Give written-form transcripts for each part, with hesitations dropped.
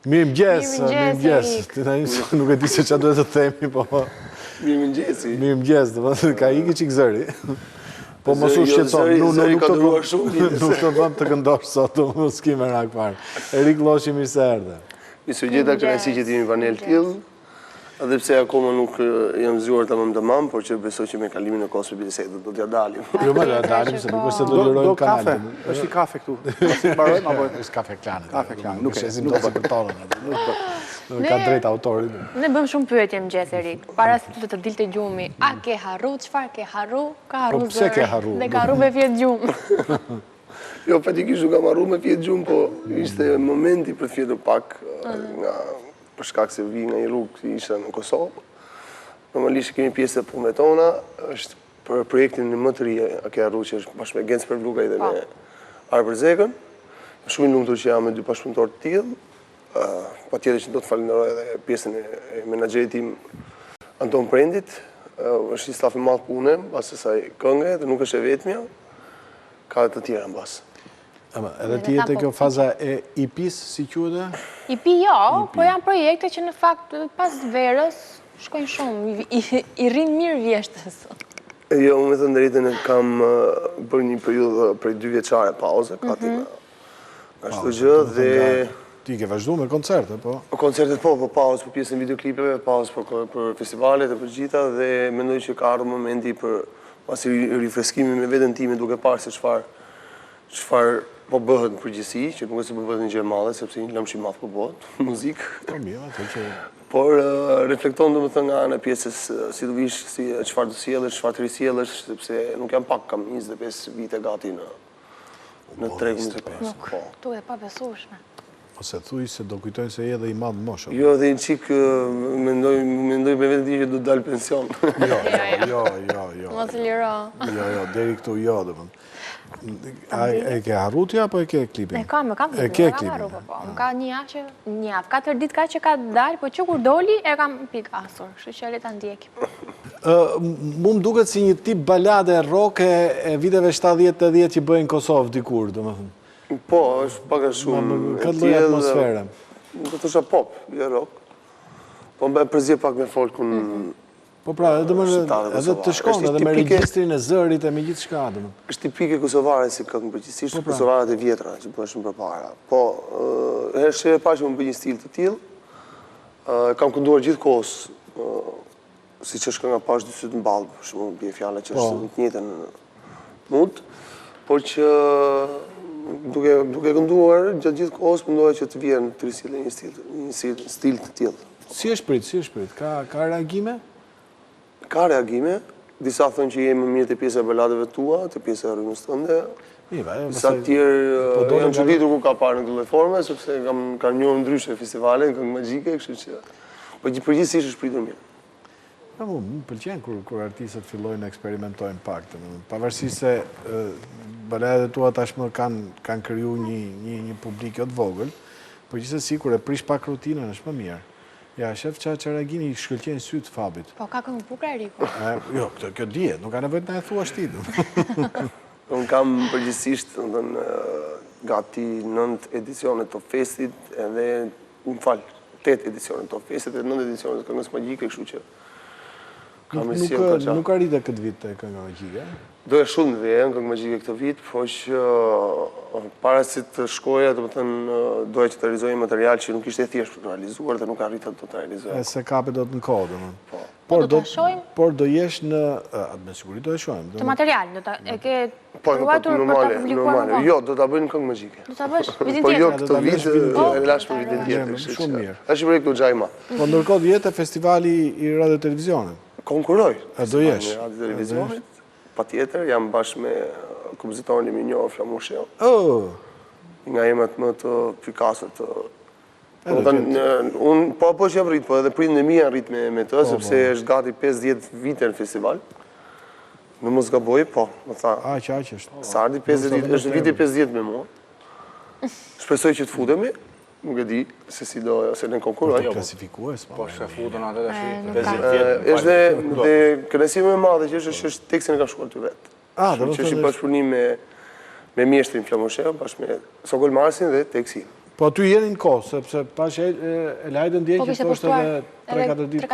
Mirëmëngjes. Nuk e di se çfarë duhet të themi, po. Mirëmëngjes, ka ikë çik zëri. Po mos u shqetëson, nuk të vëm të këndosh sot, mos ki merak fare. Erik Lloshi, mirë se erdhe. Mirëmëngjes, kënaqësi që jemi panel tillë. Edhe pse akoma nuk jam zgjuar tamam, por që besoj që me kalimin e kohës bisedës do t'ja dalim. Jo, më do t'ja dalim, se nuk është se do lirojmë kanalin. Është i kafe këtu. Mbarojmë apo është kafe Klan. Kafe Klan. Nuk shesim dosë për tonën. Nuk ka drejt autori. Ne bëm shumë pyetje mëngjes Erik. Para se të dilte gjumi, a ke harru, çfarë ke harru? Ka harru zëri. Po pse ke harru? Dhe ka harru me fjet gjumë. Jo, fatikisht nuk kam harru me fjet gjumë, po ishte momenti për të fjetur pak nga për shkak se vi nga një rrugë që isha në Kosovë. Normalisht kemi pjesë të punëve tona, është për projektin më të ri a ke harru që është bashkë me Gens për Vlugaj dhe me Arber Zekën. Shumë i lumtur që jam me dy bashkëpunëtor të tillë. Patjetër që do të falenderoj edhe pjesën e menaxherit tim Anton Prendit. Është një staf i madh pune pas asaj kënge dhe nuk është e vetmja. Ka të tjera mbas. Edhe ti jetë kjo faza e IP-s, si quhet? IP jo, po janë projekte që në fakt pas verës shkojnë shumë, i rrinë mirë vjeshtës. Jo, unë me të drejtën kam bërë një periudhë prej 2 vjeçare pauze, gati nga çdo gjë dhe ti ke vazhduar me koncerte, po? Koncertet po pauzë për pjesën e videoklipeve, pauzë për festivalet e për gjitha dhe mendoj që ka ardhur momenti për pasi rifreskimi me veten time duke parë se çfarë po bëhet në përgjithësi, që nuk është se po bëhet një gjë e madhe, sepse një lëmsh i madh po bëhet, muzikë. Po mirë, atë që por reflekton domethënë nga ana e pjesës si do vish, si çfarë do sjellësh, çfarë të risjellësh, sepse nuk jam pak, kam 25 vite gati në tregun muzikal. Po, tu e pa besueshme. Ose thuj se do kujtojnë se je edhe i madh moshë. Jo, dhe një çik mendoj me vetë që do të dal pension. Jo. Mos liro. Jo, deri këtu jo, domethënë. E ke harrutja apo e ke klipin? E kam harru, po. Më ka një javë, 4 ditë ka që ka dalë, po që kur doli e kam pikasur, kështu që le ta ndjekim. Mu më duket si një tip balade rock e viteve 70-80 që bëjnë Kosovë dikur, domethënë. Po, është pak a shumë. Këtë lloj atmosfere. Do të thosha pop, jo rock. Po më përzje pak me folkun. Po pra, edhe të shkon, edhe me regjistrin e zërit e me gjithë shka, domethënë. Është tipike kosovare si këngë përgjithsisht, kosovarët e vjetra që bëshën përpara. Po, herë e parë që më bëj një stil të tillë, kam kënduar gjithkohës, siç është kënga Pash dy syt në ballë, për shembull, bie fjala që është në të njëjtën mund, por që duke kënduar gjatë gjithë kohës mendoja që të vjen të risjellë një stil të tillë. Si është prit? Ka reagime? Ka reagime. Disa thonë që jemi më mirë të pjesa e baladeve tua, të pjesa e rrymës tënde. Disa tjerë janë çuditur kur ka parë në këtë forme, sepse kam njohur ndryshe festivale, këngë magjike, kështu që po përgjithsisht është pritur mirë. Më pëlqen kur artistët fillojnë të eksperimentojnë pak, pavarësisht se baladet tua tashmë kanë kriju një publik jo të vogël, por gjithsesi kur e prish pak rutinën është më mirë. Ja, shef që reagimi i shkëlqen sytë Fabit. Po, ka këngë bukur Eriku. Jo, kjo dihet, nuk ka nevojë të na e thuash ti. Unë kam përgjithsisht gati 9 edicione të festit edhe, 8 edicione të festit edhe 9 edicione të këngës magjike, kështu që Nuk arrite këtë vit të këngë magjike? Doja shumë dhe në këngë magjike këtë vit, po që para si të shkoja, doja që të realizoja material që nuk ishte thjesht për të realizuar dhe nuk arrita të realizoja. E se kape do të në kodë, Po. Do të shojmë? Por do jesh në... Me sigurit do të shojmë. Të material, e ke pruatur për të publikuar më? Jo, do të bëjnë këngë magjike. Do të bësh vitin Po jo, tjetër? këtë vit e lash për vitin tjetër. Shumë mirë. Është projekt u gjajma. Po ndërkohë vjetë festivali i radio televizionit. Konkuroj. A do jesh? Në radio televizionit, pa tjetër, jam bashkë me kompozitorin e minjohë Flamusheo. Nga jemat më të pikasër të... Unë po që jam rritë, po edhe prinë në mi janë rritë me të, sepse është gati 5-10 vite në festival. Në mos gaboj, po, më tha. Aq është. Sardi, është viti 50 me mua. Shpresoj që të futemi. Nuk e di se si do, se në konkuroj. Po të klasifikues, po se futën atë dhe është dhe kënaqësia më e madhe që është tekstin e kam shkruar ty vetë. Do që është i bashkëpunim me mjeshtrin Flamusheo, bashkë me Sokol Marsin dhe teksin. Po aty jeni në kohë, sepse pash Elaida ndjej që të është edhe 3-4 ditë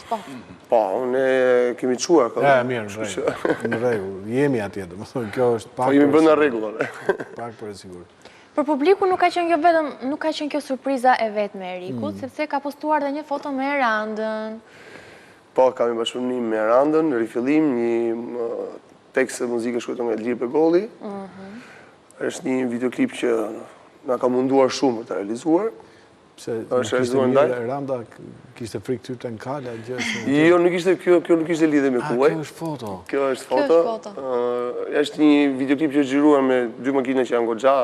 kohë. Po, unë kemi quar. Mirë, në rregull, jemi atje, domethënë kjo është pak. Po jemi brenda rregullave. Pak për e sigurt. Për publiku nuk ka qenë kjo vetëm, nuk ka qenë kjo surpriza e vetë me Erikut, sepse ka postuar dhe një foto me Erandën. Po, kam një bashkëpunim me Erandën, në rifillim, një tekst e muzike shkruar nga Elir Begolli. Është një videoklip që na ka munduar shumë të realizuar. Pse është mirë Eranda kishte frikë ty të nkala gjë. Jo, kjo nuk ishte lidhje me kuaj. Kjo është foto. Kjo është foto. Është një videoklip që është xhiruar me 2 makina që janë goxha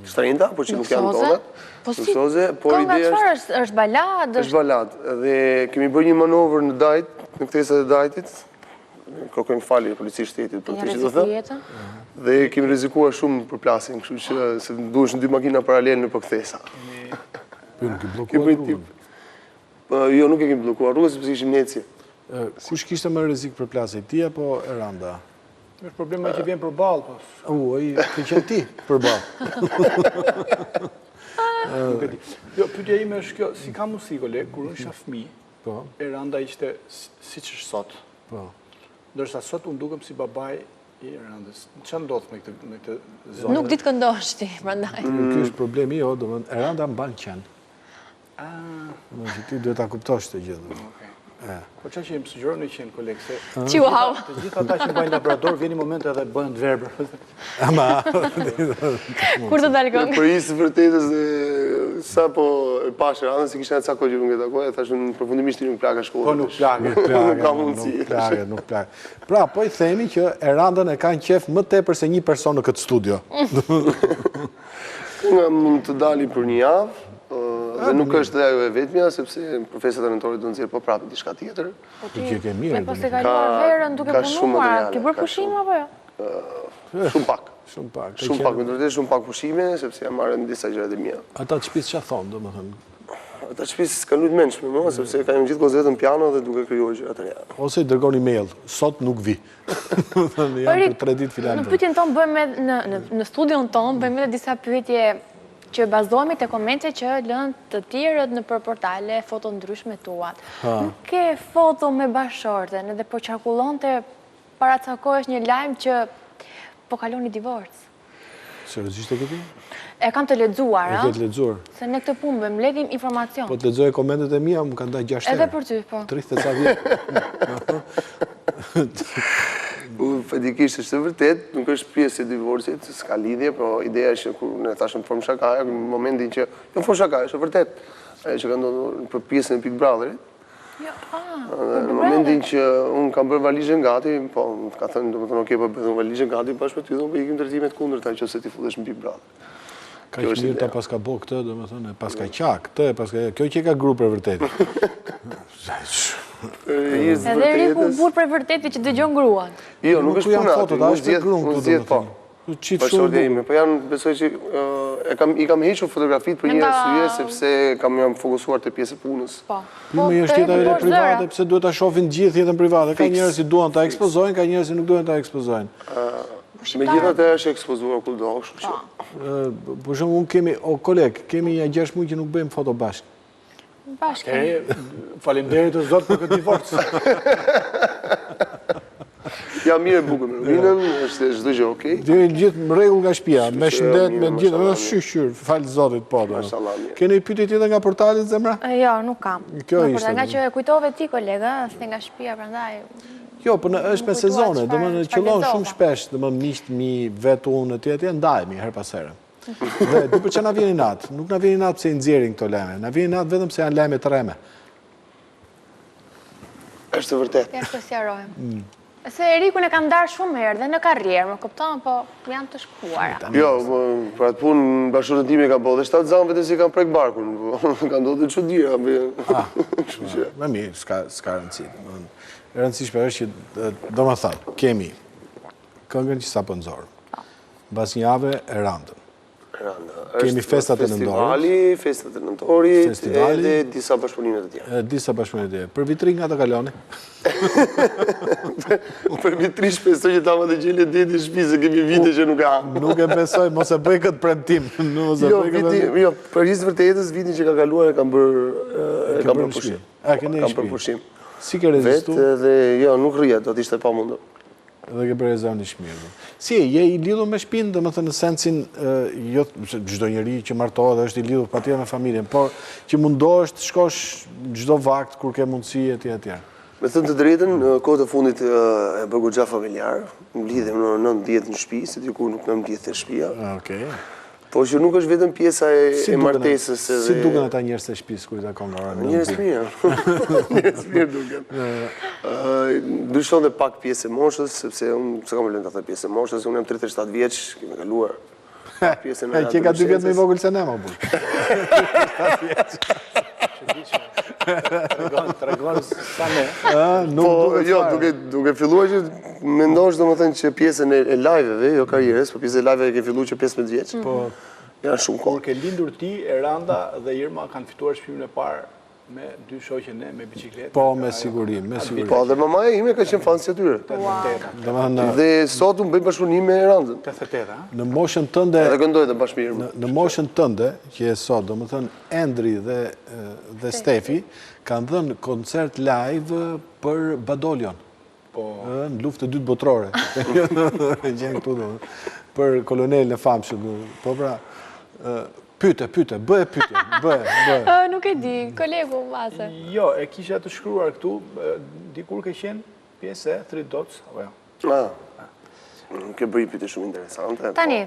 shtrenjta, por që nuk janë tonat. Luksoze, por ideja është balad. Është balad. Dhe kemi bërë një manovër në Dajt, në ktesat e Dajtit. Kërkojmë falje policisë shtetit për të që do thënë. Dhe kemi rrezikuar shumë për plasin, kështu që se duheshin 2 makina paralel në përkthesa. Po nuk i bllokuar rrugën. Jo, nuk e kemi bllokuar rrugën sepse ishim neci. Kush kishte më rrezik për plasin, ti apo Eranda? Është problema që vjen përballë, po. Ai të qenë ti përballë. Nuk e di. Jo, pyetja ime është kjo, si ka mundësi koleg, kur unë isha fëmijë, Po. Eranda ishte siç është sot. Po. Ndërsa sot unë dukem si babai i Erandës. Çfarë ndodh me këtë zonë? Nuk ditë këndosh ti, prandaj. Ky është problemi jo, domethënë Eranda mban qend. Ti duhet ta kuptosh këtë gjë. Po çka që më sugjeron në qenë koleg se Wow. të gjithë ata që mbajnë labrador vjen një moment edhe bëhen të verbër. Ama Kur të dalë këngë? Për isë vërtetës sa po e pash Erandën, si kishte ca kohë që nuk e takoj, thashë në përfundimisht nuk plaka shkollë. Po nuk plaka. Nuk ka mundësi. Nuk plagë. Pra, po i themi që Erandën e kanë qef më tepër se një person në këtë studio. Nga mund të dali për një javë, dhe nuk është dhe ajo e vetmja, sepse profesorët talentore do nxjerr po prapë diçka tjetër. Që ke mirë. Po se kaluar verën duke punuar, ke bërë pushim apo jo? Shumë pak. Shumë pak. Shumë pak, me të vërtetë shumë pak pushime, sepse jam marrë në disa gjërat e mia. Ata të shtëpisë çfarë thon, domethënë? Ata shtëpisë s'kan lut mendshme më, sepse kanë gjithë koncertën piano dhe duke krijuar gjëra të reja. Ose i dërgoni mail, sot nuk vi. Domethënë janë për 3 ditë filan. Në pyetjen tonë bëjmë në studion tonë bëjmë edhe disa pyetje që bazohemi te komente që lënë të tjerët në për portale, foto ndryshme tuat. Nuk ke foto me bashorten, edhe po qarkullonte para ca kohësh një lajm që po kaloni divorc. Seriozisht e ke ti? E kam të lexuar, E ke të lexuar? Se në këtë punë bëjmë mbledhim informacion. Po të lexoj komentet e mia, më kanë dalë 6 herë. Edhe për ty, po. 30 ca vjet. Fatikisht është e vërtet, nuk është pjesë e divorcit, s'ka lidhje, po ideja është që kur ne thashëm formë shakaja, në momentin që jo formë shakaja, është e vërtet, ajo që ka ndodhur për pjesën e Big Brotherit. Në momentin që unë kam bërë valizhen gati, po ka thënë, domethënë oke, po bëjmë valizhen gati, bashkë me ty, do ikim ndërtimet kundërta nëse ti futesh në Big Brother. Ka që mirë ta paska bo këtë, domethënë, paska qak, këtë, paska kjo që ka grupë për vërtet. Edhe Eriku burr për vërtetë që dëgjon gruan. Jo, nuk është puna, unë zgjedh po. Bashkëshortja ime, po janë, besoj që i kam hequr fotografit për një arsye, sepse jam fokusuar te pjesë e punës. Po. Më është jeta e private, pse duhet ta shohin gjithë jetën private. Ka njerëz që duan ta ekspozojnë, ka njerëz që nuk duan ta ekspozojnë. Megjithatë është ekspozuar kudo, kështu që. Për shembull, unë kemi, o koleg, kemi ja 6 muaj që nuk bëjmë foto bashkë. Bashkë. Faleminderit të Zot për këtë divorc. Ja, mirë e bukur me Ruminën, është çdo gjë okay. Dhe gjithë në rregull nga shtëpia, me shëndet, me gjithë, shqyr, fal Zotit po. Keni pyetje tjetër nga portali zemra? Jo, nuk kam. Kjo ishte. Nga që e kujtove ti kolega, s'te nga shtëpia prandaj. Jo, po është me sezone, domethënë qëllon shumë shpesh, domethënë miqt mi, vetë unë etj, ndajemi her pas here. Dhe di për çfarë na vjen inat? Nuk na vjen inat pse i nxjerrin këto lajme, na vjen inat vetëm se janë lajme të rreme. Është vërtet. Ja të sqarojmë. Se Erikun e kam ndarë shumë herë dhe në karrierë, më kupton, po janë të shkuara. Jo, për atë punë bashkëshortën time ka bëu dhe 7 zanë vetë si kanë prek barkun, ka ndodhur çuditëra. Më mirë, s'ka rëndësi. E rëndësishme është që, domethënë, kemi këngën që sapo nxorëm. Mbas një jave Erandën. Kemi festat e nëntorit. Festat e nëntorit, edhe disa bashkëpunime të tjera. Disa bashkëpunime të tjera. Për vitrin nga të kaloni? Për vitrin shpesoj që ta më të gjeli ditë i shtëpi, se kemi vite që nuk ka. Nuk e besoj, mos e bëj këtë premtim. Jo, për hisë vërtetës, vitin që ka kaluar e kam bërë pushim. Kam bërë pushim. Si ke rezistu? Vetë dhe, jo, nuk rrjet, do t'ishte pa mundur. Dhe ke bërë rezervë një shmirë. Si e, je i lidhur me shtëpinë, dhe më thënë në sensin, jo, çdo njeri që martohet është i lidhur patjetër me familjen, por që mundohesh të shkosh çdo vakt kur ke mundësi etj etj. Me thënë të drejtën, kohët e fundit e bërë goxha familjar, më lidhem në 9-10 në shtëpi, se diku nuk në mbledh te shtëpia. Okej. Po që nuk është vetëm pjesa e martesës. Si duken ata njerëz të shtëpisë kur ta kongaron? Njerëz mirë. Njerëz mirë duken. Ndryshon dhe pak pjesë e moshës, sepse unë s'kam problem të thënë pjesë e moshës, unë jam 37 vjeç, kemi kaluar pjesën e që ka 2 vjet më i vogël se ne, më burr. Tregon sa ne. Po, jo, duke filluar që mendosh domethënë që pjesën e live-eve, jo karrierës, po pjesën e live-eve ke filluar që 15 vjeç. Po, janë shumë kohë. Kur ke lindur ti, Eranda dhe Irma kanë fituar shtëpinë e parë me 2 shoqen e me bicikletë. Po, me siguri, me siguri. Po, dhe mamaja ime ka qenë fan si atyre. Dhe sot unë bëj bashkëpunim me Erandën. 88, a? Në moshën tënde, edhe këndoj dhe bashkëmirë. Në moshën tënde, që e sot, domethënë Endri dhe Stefi kanë dhënë koncert live për Badolion. Po. Në luftë të dytë botërore. Gjenë këtu domethënë. Për kolonelin e famshëm. Po pra, pyte, bëhe. Nuk e di, kolegu vase. Jo, e kisha të shkruar këtu, dikur ke qenë pjesë e Three Dots, apo jo? Ke bërë pyetje shumë interesante. Tani,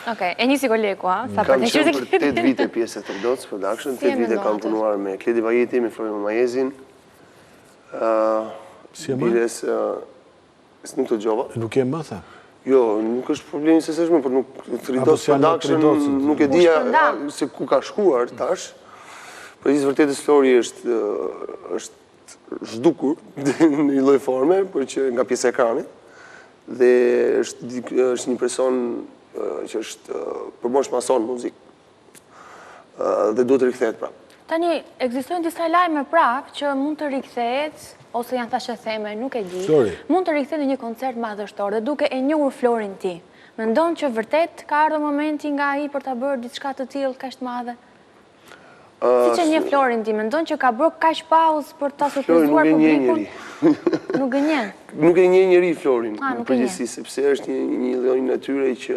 e njësi kolegu, ha? Kam qenë për 8 vite pjesë e Three Dots Production, 8 vite kam punuar me Kledi Bajeti, me Florin Mamajezin. Si e më? Bires, nuk të gjova. Nuk e më, tha? Jo, nuk është problemi se s'është më, por nuk Three Dots Production nuk e dija se ku ka shkuar tash. Për gjithë vërtetës Flori është zhdukur në një lloj forme, por që nga pjesa e ekranit. Dhe është një person që është përbosh mason muzikë. Dhe duhet të rikthehet prapë. Tani, ekzistojnë disa lajme prapë që mund të rikthehet, ose janë thashë theme, nuk e di. Mund të rikthehet në një koncert madhështor dhe duke e njohur Florin ti. Mendon që vërtet ka ardhur momenti nga ai për ta bërë diçka të tillë kaq të madhe? Si që një Florin ti, mendon që ka bërë kaq pauzë për ta surprizuar publikun? Nuk gënjen. Nuk e njeh njëri Florin, në përgjithësi, sepse është një lloj natyre që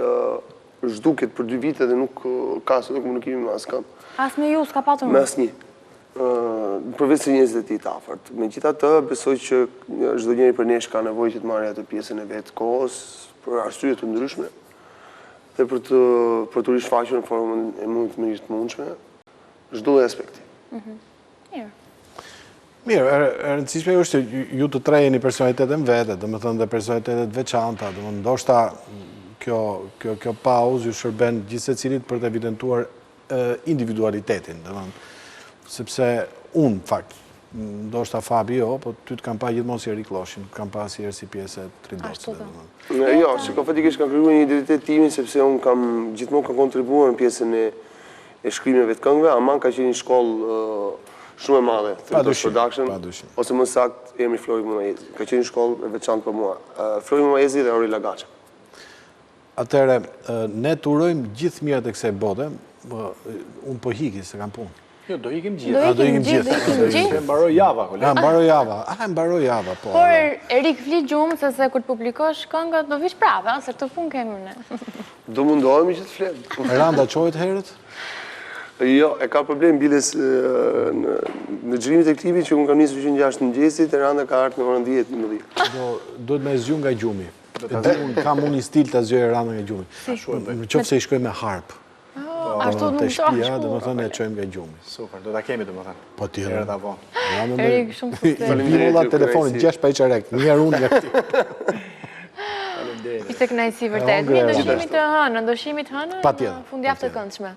zhduket për 2 vite dhe nuk ka asnjë komunikim me askën. As me ju s'ka patur? Me asnjë. Përveç se njerëzit e tij të afërt. Megjithatë, besoj që çdo njeri për nesh ka nevojë që të marrë atë pjesën e vet kohës për arsye të ndryshme dhe për të rishfaqur në formën e më të mundshme çdo aspekti. Mirë, e rëndësishme është që ju të tre jeni personalitete në vete, domethënë dhe personalitetet veçanta, domethënë ndoshta kjo pauzë ju shërben gjithsecilit për të evidentuar individualitetin, sepse unë, fakt, ndoshta Fabi jo, po ty të kam pa gjithmonë si Erik Loshin, kam pa si si pjesë e Three Dots. Jo, që fatikisht kam krijuar një identitet timin, sepse unë gjithmonë kam kontribuar në pjesën e shkrimeve të këngëve, ama ka qenë një shkollë shumë e madhe, Three Dots Production, ose më saktë emri Flori Mamajezi. Ka qenë një shkollë e veçantë për mua. Flori Mamajezi dhe Ori Lagaça. Atëherë, ne të urojmë gjithë mirët e kësaj bote, unë po hiki se kam punë. Jo, do ikim gjithë. Do ikim gjithë. Mbaroj java, kolega. Mbaroj java, po. Por, Erik, fli gjumë, se kur të publikosh këngët, do vish prave, se të punë kemi ne. Do mundohemi që të flemë. Eranda qohet herët? Jo, e ka problem biles në xhirimin e klipit që unë kam nisur që në 6 mëngjesit, Eranda ka ardhur në orën 10:11. Duhet me zgju nga gjumi. Kam unë një stil të zgjoj Eranda nga gjumi. Në qoftë se i shkoj me harp. Ashtu nuk të shpia, dhe më thënë e qojmë nga gjumi. Super, do ta kemi dhe më thënë. Po tjera. Herë të avon. Erik, shumë sukses. Vinolla telefonin, 6 pa i qarek, njerë unë nga këti. Ishte kënaqësi vërtet. Mi ndoshimit të hënë, në fundjavë të këndshme.